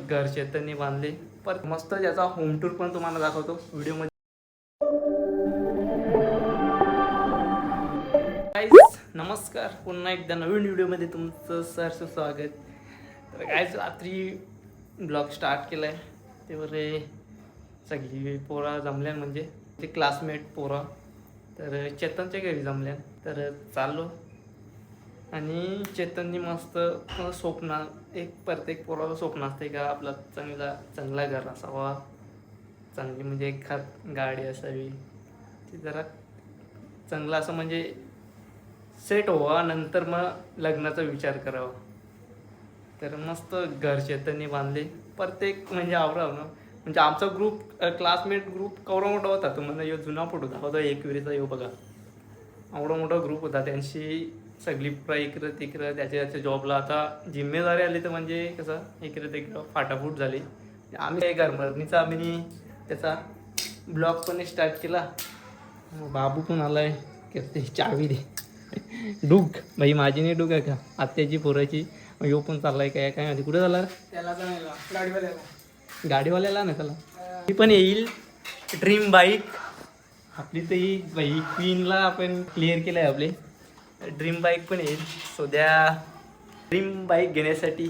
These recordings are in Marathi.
घर चेतनने बांधले. पर मस्त त्याचा होम टूर पण तुम्हाला दाखवतो व्हिडिओमध्ये. गाईज नमस्कार, पुन्हा एकदा नवीन व्हिडिओमध्ये तुमचं सहर्ष स्वागत. तर गाईज रात्री ब्लॉग स्टार्ट केला आहे. तेवढे सगळी पोरा जमल्या, म्हणजे ते क्लासमेट पोरा तर चेतनच्या घरी जमल्या. तर चाललो आणि चेतननी मस्त स्वप्न, एक प्रत्येक पोराला स्वप्न असते का आपला चांगला घर असावा, चांगली म्हणजे एखाद गाडी असावी, ती जरा चांगलं असं म्हणजे सेट व्हावा, नंतर मग लग्नाचा विचार करावा. तर मस्त घर चेतननी बांधले. प्रत्येक म्हणजे आवडा म्हणजे आमचा ग्रुप, क्लासमेट ग्रुप केवढा मोठा होता. तुम्हाला यो जुना फोटो दाखवतो एकविरीचा, यो बघा एवढा मोठा ग्रुप होता. त्यांची सगळी इकडं तिकडं त्याच्या जॉबला. आता जिम्मेदारी आली तर म्हणजे कसं इकडं तिकडं फाटाफूट झाली. आम्ही काही घरभरणीचा आम्ही त्याचा ब्लॉग पण स्टार्ट केला. बाबू पण आलाय, ते चावी दे डुग बाई, माझी नाही डुग आहे का आत्याची पोराची. यो पण चाललाय काय काय माहिती कुठे झाला त्याला गाडीवाल्याला ना त्याला. ती पण येईल ड्रीम बाईक आपली. तर ही बाई क्वीनला आपण क्लिअर केलं आहे आपले. ड्रीम बाईक पण येईल. सध्या ड्रीम बाईक घेण्यासाठी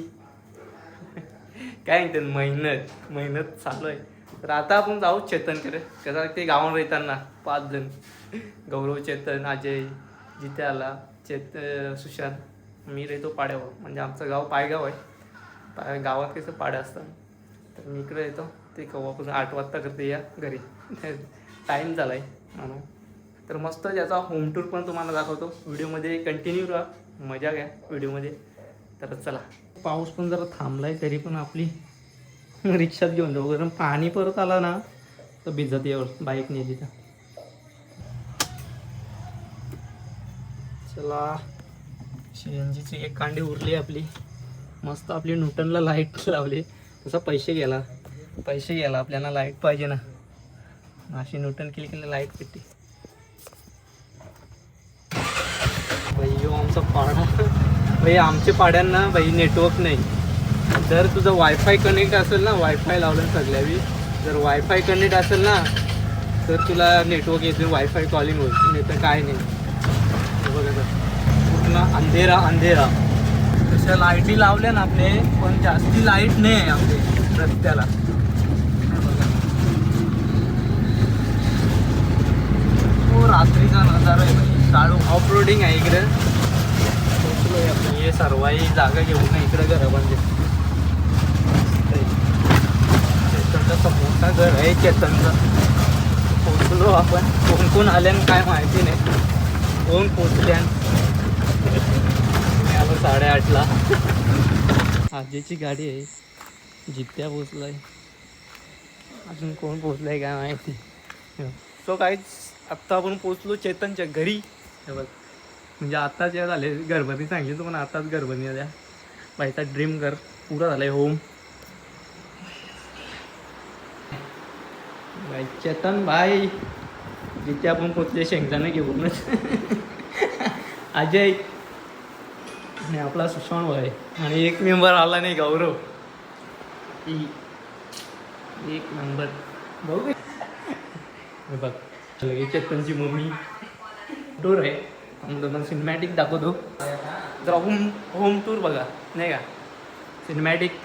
काय म्हणते मेहनत चालू आहे. तर आता आपण जाऊ चेतनकडे. कसं ते गावावर येताना 5 जण, गौरव, चेतन, अजय, जिथे आला, सुशांत, मी राहतो पाड्यावर. म्हणजे आमचं गाव पायगाव आहे. गावात कसं पाड्या असतात. तर मी इकडे येतो. ते केव्हापासून 8 वाजता करते या घरी. टाईम झाला आहे म्हणून. तर मस्त त्याचा होम टूर पण तुम्हाला दाखवतो व्हिडिओमध्ये. कंटिन्यू राहा, मजा घ्या व्हिडिओमध्ये. तर चला. पाऊस पण जरा थांबला आहे, तरी पण आपली रिक्षात घेऊन जाऊ. कारण पाणी परत आला ना तर भिजत यावर बाईक नेली तर. चला, सीएनजीची एक कांडी उरली आपली. मस्त आपली न्यूटनला लाईट लावली. तसा पैसे गेला आपल्याला लाईट पाहिजे ना. अशी न्यूटन केली लाईट पेटते. भाई आमचा पाडा भाई, आमच्या पाड्यांना भाई नेटवर्क नाही. जर तुझं वायफाय कनेक्ट असेल ना, वायफाय लावलं सगळ्यावी, जर वायफाय कनेक्ट असेल ना तर तुला नेटवर्क येते, वायफाय कॉलिंग होईल. नाही तर काय नाही. बघा पूर्ण अंधेरा. तशा लाईटी लावल्या ना आपले, पण जास्ती लाईट नाही आहे आपले रस्त्याला. हो, रात्रीचा नजारा आहे भाई. काळू ऑफ रोडिंग आहे इकडे. पोचलो आहे आपण. हे सर्वाही जागा घेऊन ना इकडे घर म्हणजे चेतनचा मोठा घर आहे. चेतनचं पोचलो आपण. कोण आल्यान काय माहिती नाही. कोण पोचल्यान आलो 8:30ला. आजीची गाडी आहे. जित्या पोचलाय. अजून कोण पोचलाय काय माहिती. सो काहीच आत्ता आपण पोचलो चेतनच्या घरी. म्हणजे आत्ताच या झाले गरबणी सांगली तुम्हाला. आत्ताच गरबणी आल्या. बाईचा ड्रीम घर पुरा झालाय होम. बाई चेतन भाई, जिथे आपण पोचले शेंगदाणे घेऊनच. अजय आणि आपला सुशांत भाई आणि एक मेंबर आला नाही, गौरव. एक नंबर भाऊ. बघ लगेच चेतनची मम्मी टूर आहे. तुम्हाला सिनेमॅटिक दाखवतो. जर होम टूर बघा नाही का, सिनेमॅटिक.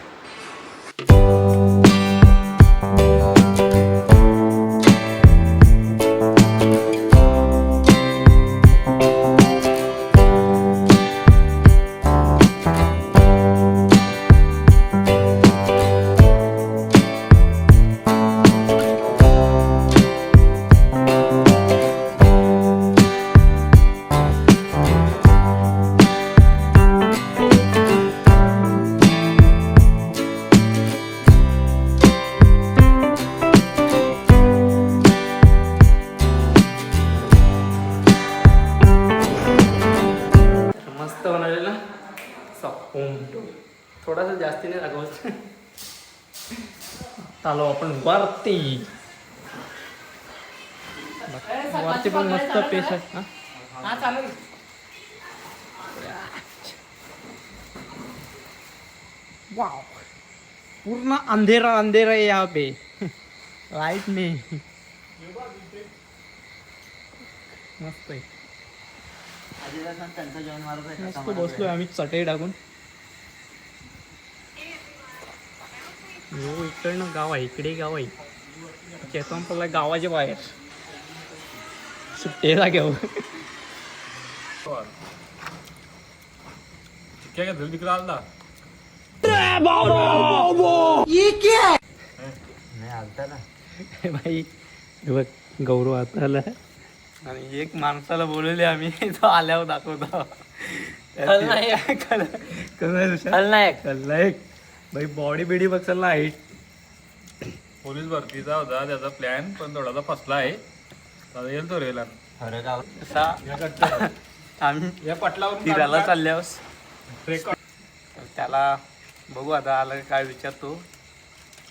थोडासा जास्ती नाही दाखवत. चालू आपण वरती पण मस्त पेश आहे. वाव पूर्ण अंधेरा अंधेरा है यहाँ पे लाइट नहीं. मस्त आहे. मस्त बसलोय आम्ही चटई टाकून. हो इकडनं गाव आहे, इकडे गाव आहे. केतन पडला गावाच्या बाहेर सुट्टेला घेऊ. तिकडे आला भाई बघ गौरव आता आला आणि एक माणसाला बोलवले आम्ही तो आल्यावर दाखवतो. खलनायक भाई बॉडी बिडी बघचाल ना हाईट. पोलीस भरतीचा होता त्याचा प्लॅन पण थोडासा फसला आहे. येईल तो रेला आम्ही या पटलावर फिरायला चालल्यावर त्याला बघू आता आलं काय विचारतो.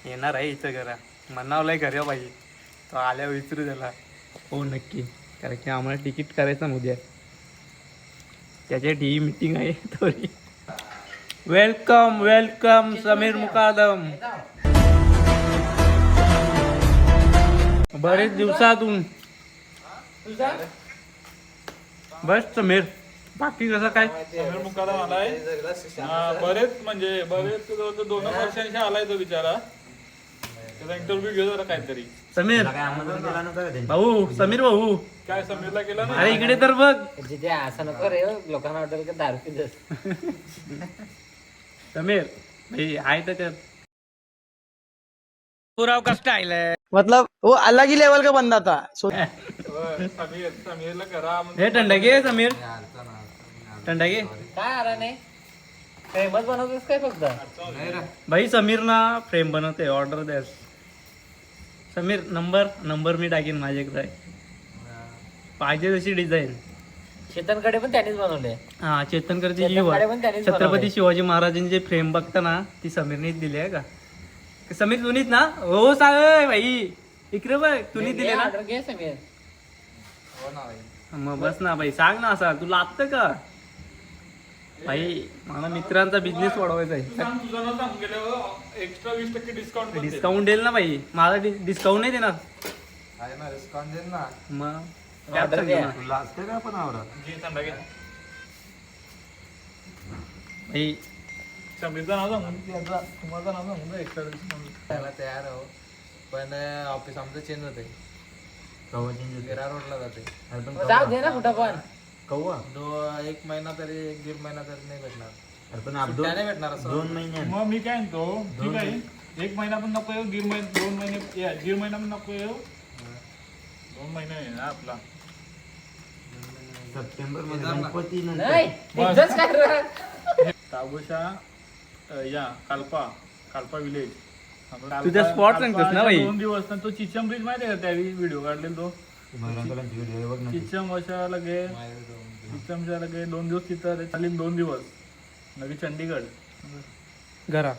येणार आहे इथं घरा म्हणावलंय घरी पाहिजे तो आल्यावर विचारू त्याला. हो नक्की कारण की आम्हाला तिकीट करायचं ना उद्या त्याच्यासाठी ही मीटिंग आहे थोडी. वेलकम वेलकम समीर मुकादम. बरेच दिवसातून बस समीर बाकी कसं काय. समीर मुकादम आलाय. बरेच म्हणजे बरेच 2 वर्षांनी आलाय तो बिचारा. त्याचा इंटरव्ह्यू घेऊ जरा काहीतरी. समीर भाऊ समीर भाऊ काय समीरला केला ना. अरे इकडे तर बघ जिथे असं नको रे लोकांना वाटेल का दारू पितोस. समीर भाई आहे तर त्यात पुराव कष्ट आहे मतलब वो अलग ही लेवल का बंदा था. समीरला करा हे थंड घे समीर थंड घे. काय आला नाही फेमस बनवतोस काय फक्त. भाई समीर ना फ्रेम बनवते ऑर्डर द्या. समीर नंबर मी टाकीन माझ्याकडे पाहिजे तशी डिझाईन. चेतनकडे पण त्यानेच बनवले. हा चेतनकरची चेतनकडे पण त्यानेच छत्रपती बनवलंय. शिवाजी महाराजांचे फ्रेम बघता ना ती समीरनेच दिली आहे का. समीर तुनीच ना. हो सांग भाई इकडे बघ तुनी दिले ना. ऑर्डर घे समीर. मग बस ना भाई सांग ना असा तुला लागतं का. भाई मला मित्रांचा बिझनेस वाढवायचा आहे. तुझं नाव सांगून गेल्यावर एक्स्ट्रा 20% डिस्काउंट डिस्काउंट देईल ना भाई. मला डिस्काउंट नाही देणार डिस्काउंट देईल ना. मग Order त्यात द्या. सांगतो ना. तुला असते का पण आवडा घे थंडा घे. भाई समीरचं नाव सांगून तुम्हाला नाव सांगून एक्स्ट्रा डिस्काउंट. त्याला तयार आहो पण ऑफिस आमचं चेंज होते. विरा रोडला जाते. जाऊ दे ना कुठं पण. कव्वा 1 महिना तरी 1.5 महिना तरी नाही भेटणार. सुट्ट्या नाही भेटणार असं 2 महिने. मग मी काय म्हणतो ठीक आहे 1 महिना पण नको येऊ 2 महिने 1.5 महिना पण नको येऊ 2 महिने आहे ना आपला. सप्टेंबर मध्ये गणपती नाही एकदाच काय रे. ताबोशा या कालपा विलेज. तुझा spot सांगतोस ना भाई? 2 दिवस ना तो चिचम ब्रिज माहिती आहे का त्यावेळी व्हिडिओ काढले तो. चिचमच्या लगे 2 दिवस तिथं चालेल 2 दिवस नवी चंडीगड घरा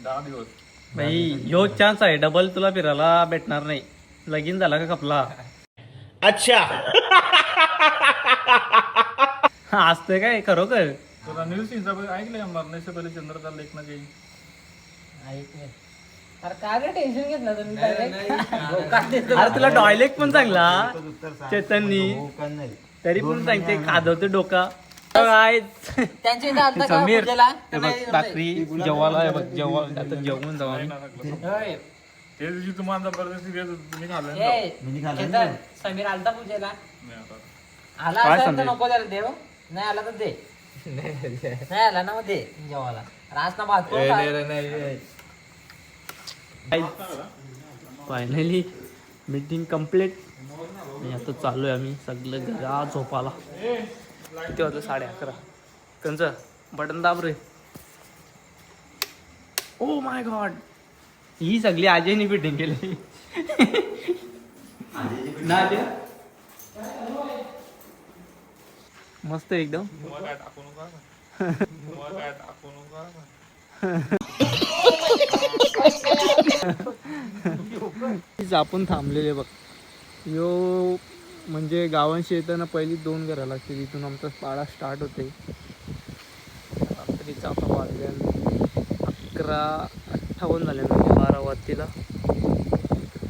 10 दिवस. भाई ह्यो चान्स आहे डबल तुला फिरायला भेटणार नाही. लगीन झाला का कपला. अच्छा असतंय काय खरोखर. तो रणवीर सिंगचा ऐकलंय मरण्याच्या पहिले चंद्रता लेख ना काही. ऐक नाही. अरे काय रे टेन्शन घेतलं तुम्ही काय देतो. अरे तुला डायलेक्ट पण चांगला चेतननी तरी पण सांगते खादवते डोका. काय त्यांच्या इथं आता का समीर पूजेला? हे बघ रात्री जेवायला आहे बघ आता जेवून जाऊ आम्ही. होय. ते दिवशी तुम्हाला जबरदस्ती देत होतो, तुम्ही खाल्लं ना? ए, चेतन, समीर आलता पूजेला. नाही आता. आला काय असेल तर समीर? नको द्यायला देव. नाही आला तर दे. नाही आला ना मग दे जेवायला. रास ना भात करून खा. Finally meeting complete. आणि आता चाललोय आम्ही सगळं घरा झोपाला. किती वाजलं 11:30. त्यांचं बटन दाब रे. ओ माय गॉड ही सगळी आजयनी मीटिंग केली ना आज्या? मस्त एकदम. तुम्हाला काय टाकू नका ना. तुम्हाला काय टाकू नका ना. आपण थांबलेले बघ. यो म्हणजे गावांशी येताना पहिली 2 घरं लागते. तिथून आमचा पाडा स्टार्ट होते. रात्रीचा आता वाजल्या 11:28. 58 झाले म्हणजे 12 वाजतीला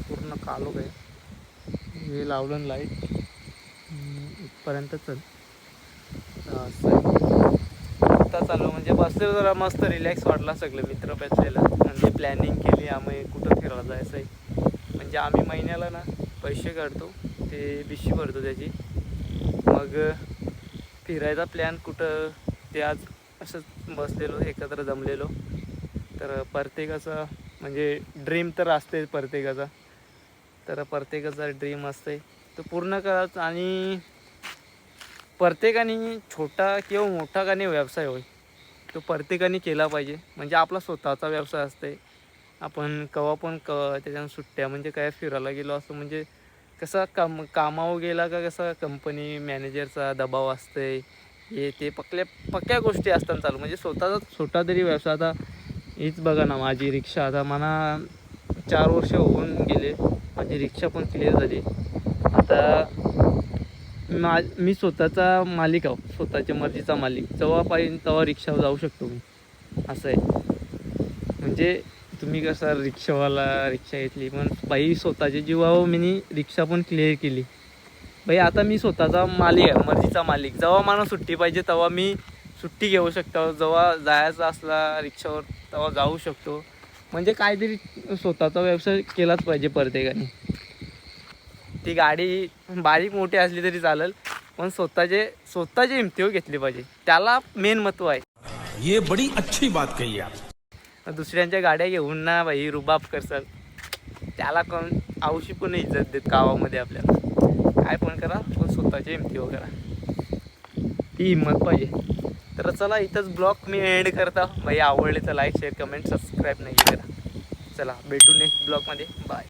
पूर्ण कालोख आहे. हे लावलं लाईट इथपर्यंत चल आता चालू म्हणजे बसले जरा मस्त रिलॅक्स वाटला. सगळे मित्र बसलेलं म्हणजे प्लॅनिंग केली आम्ही कुठं फिरायला जायचं आहे. म्हणजे आम्ही महिन्याला ना पैसे काढतो ते बिशी भरतो त्याची. मग फिरायचा प्लॅन कुठं ते आज असंच बसलेलो एकत्र जमलेलो. तर प्रत्येकाचा म्हणजे ड्रीम तर असते प्रत्येकाचा. तर प्रत्येकाचा ड्रीम असते तो पूर्ण करायचा. आणि प्रत्येकाने छोटा किंवा मोठा का नाही व्यवसाय होय तो प्रत्येकाने केला पाहिजे. म्हणजे आपला स्वतःचा व्यवसाय असते. आपण केव्हा पण त्याच्यानं सुट्ट्या म्हणजे काय फिरायला गेलो असं म्हणजे कसा कामावर गेला का कसा कंपनी मॅनेजरचा दबाव असते हे ते पक्क्या गोष्टी असतात चालू. म्हणजे स्वतःचा छोटा तरी व्यवसाय. आता हीच बघा ना माझी रिक्षा. आता मला 4 वर्ष होऊन गेले माझी रिक्षा पण क्लिअर झाली. आता मी स्वतःचा मालिक आहो, स्वतःच्या मर्जीचा मालिक. जेव्हा पाहिजे तेव्हा रिक्षावर जाऊ शकतो मी असं आहे. म्हणजे तुम्ही कसं रिक्षावाला रिक्षा घेतली पण बाई स्वतःच्या जीवावर मी रिक्षा पण क्लिअर केली बाई. आता मी स्वतःचा मालिक आहे, मर्जीचा मालिक. जेव्हा मला सुट्टी पाहिजे तेव्हा मी सुट्टी घेऊ शकतो. जेव्हा जायचं असला रिक्षावर तेव्हा जाऊ शकतो. म्हणजे काहीतरी स्वतःचा व्यवसाय केलाच पाहिजे प्रत्येकाने. ती गाडी बारीक मोठी असली तरी चालेल पण स्वतःची हिमतीवर घेतली पाहिजे. त्याला मेन महत्त्व आहे. ये बड़ी अच्छी बात कही आप. दुसऱ्यांच्या गाड्या घेऊन ना बाई रुबाब करसाल त्याला कोण आवशी पण इज्जत देत गावामध्ये. आपल्याला काय पण करा पण स्वतःची हिमतीवर करा, ती हिंमत पाहिजे. तर चला इथंच ब्लॉग मी एंड करता. भाई आवडले तर लाईक शेअर कमेंट सबस्क्राईब नाही करा. चला भेटू नेक्स्ट ब्लॉगमध्ये. बाय.